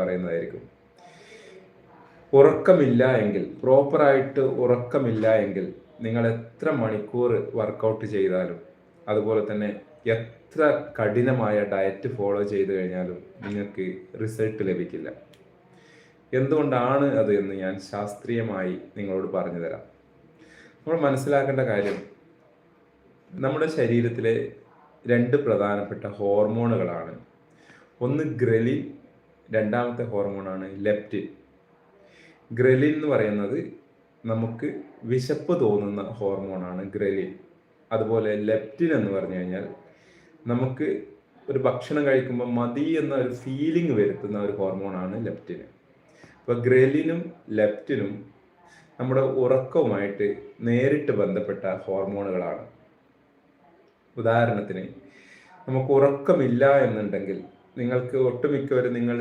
പറയുന്നതായിരിക്കും. ഉറക്കമില്ല എങ്കിൽ, പ്രോപ്പറായിട്ട് ഉറക്കമില്ല എങ്കിൽ നിങ്ങൾ എത്ര മണിക്കൂർ വർക്കൗട്ട് ചെയ്താലും, അതുപോലെ തന്നെ എത്ര കഠിനമായ ഡയറ്റ് ഫോളോ ചെയ്തു കഴിഞ്ഞാലും നിങ്ങൾക്ക് റിസൾട്ട് ലഭിക്കില്ല. എന്തുകൊണ്ടാണ് അത് എന്ന് ഞാൻ ശാസ്ത്രീയമായി നിങ്ങളോട് പറഞ്ഞു തരാം. നമ്മൾ മനസ്സിലാക്കേണ്ട കാര്യം, നമ്മുടെ ശരീരത്തിലെ 2 പ്രധാനപ്പെട്ട ഹോർമോണുകളാണ്. ഒന്ന് ഗ്രലിൻ, രണ്ടാമത്തെ ഹോർമോണാണ് ലെപ്റ്റിൻ. ഗ്രലിൻ എന്ന് പറയുന്നത് നമുക്ക് വിശപ്പ് തോന്നുന്ന ഹോർമോണാണ് ഗ്രലിൻ. അതുപോലെ ലെപ്റ്റിൻ എന്ന് പറഞ്ഞു കഴിഞ്ഞാൽ നമുക്ക് ഒരു ഭക്ഷണം കഴിക്കുമ്പോൾ മതി എന്ന ഒരു ഫീലിംഗ് വരുത്തുന്ന ഒരു ഹോർമോണാണ് ലെപ്റ്റിൻ. അപ്പോൾ ഗ്രലിനും ലെപ്റ്റിനും നമ്മുടെ ഉറക്കവുമായിട്ട് നേരിട്ട് ബന്ധപ്പെട്ട ഹോർമോണുകളാണ്. ഉദാഹരണത്തിന്, നമുക്ക് ഉറക്കമില്ല എന്നുണ്ടെങ്കിൽ നിങ്ങൾക്ക് ഒട്ടുമിക്കവരും നിങ്ങൾ